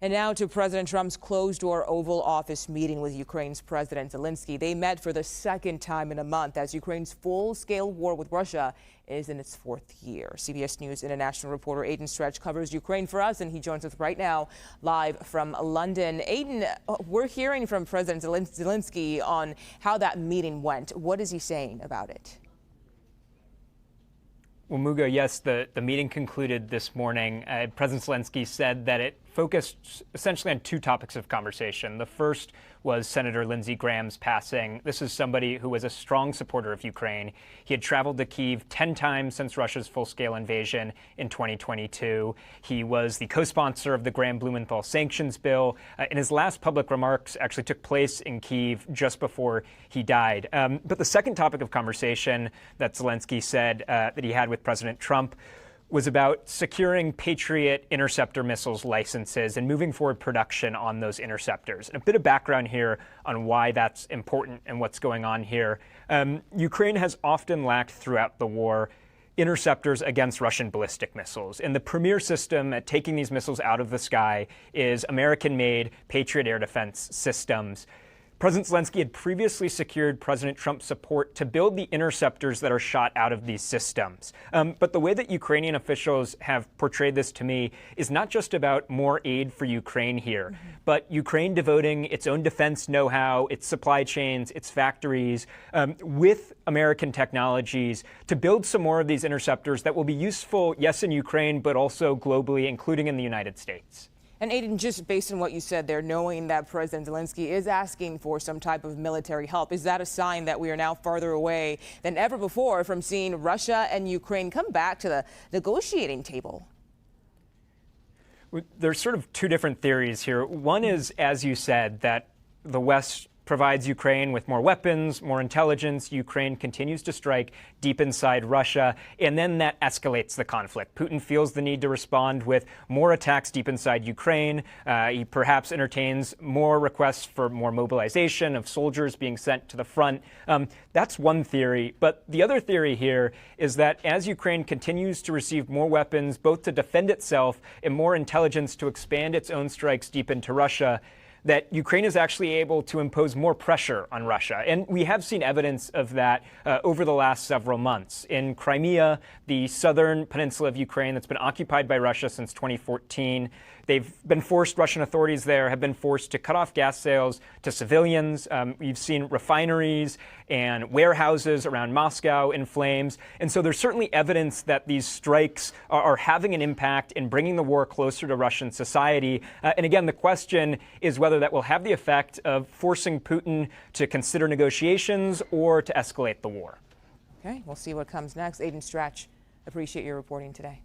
And now to President Trump's closed-door Oval Office meeting with Ukraine's President Zelenskyy. They met for the second time in a month as Ukraine's full-scale war with Russia is in its fourth year. CBS News international reporter Aidan Stretch covers Ukraine for us, and he joins us right now live from London. Aidan, we're hearing from President Zelenskyy on how that meeting went. What is he saying about it? Well, Muga, yes, the meeting concluded this morning. President Zelenskyy said that it focused essentially on two topics of conversation. The first was Senator Lindsey Graham's passing. This is somebody who was a strong supporter of Ukraine. He had traveled to Kyiv 10 times since Russia's full-scale invasion in 2022. He was the co-sponsor of the Graham-Blumenthal sanctions bill. And his last public remarks actually took place in Kyiv just before he died. But the second topic of conversation that Zelenskyy said that he had with President Trump was about securing Patriot interceptor missiles licenses and moving forward production on those interceptors. And a bit of background here on why that's important and what's going on here. Ukraine has often lacked throughout the war interceptors against Russian ballistic missiles. And the premier system at taking these missiles out of the sky is American-made Patriot air defense systems. President Zelenskyy had previously secured President Trump's support to build the interceptors that are shot out of these systems. But the way that Ukrainian officials have portrayed this to me is not just about more aid for Ukraine here, but Ukraine devoting its own defense know-how, its supply chains, its factories, with American technologies to build some more of these interceptors that will be useful, yes, in Ukraine, but also globally, including in the United States. And Aidan, just based on what you said there, knowing that President Zelenskyy is asking for some type of military help, is that a sign that we are now farther away than ever before from seeing Russia and Ukraine come back to the negotiating table? There's sort of two different theories here. One is, as you said, that the West provides Ukraine with more weapons, more intelligence. Ukraine continues to strike deep inside Russia, and then that escalates the conflict. Putin feels the need to respond with more attacks deep inside Ukraine. He perhaps entertains more requests for more mobilization of soldiers being sent to the front. That's one theory. But the other theory here is that as Ukraine continues to receive more weapons, both to defend itself and more intelligence to expand its own strikes deep into Russia, that Ukraine is actually able to impose more pressure on Russia. And we have seen evidence of that over the last several months. In Crimea, the southern peninsula of Ukraine that's been occupied by Russia since 2014, Russian authorities there have been forced to cut off gas sales to civilians. We've seen refineries and warehouses around Moscow in flames. And so there's certainly evidence that these strikes are having an impact in bringing the war closer to Russian society. And again, the question is whether that will have the effect of forcing Putin to consider negotiations or to escalate the war. Okay, we'll see what comes next. Aidan Stretch, appreciate your reporting today.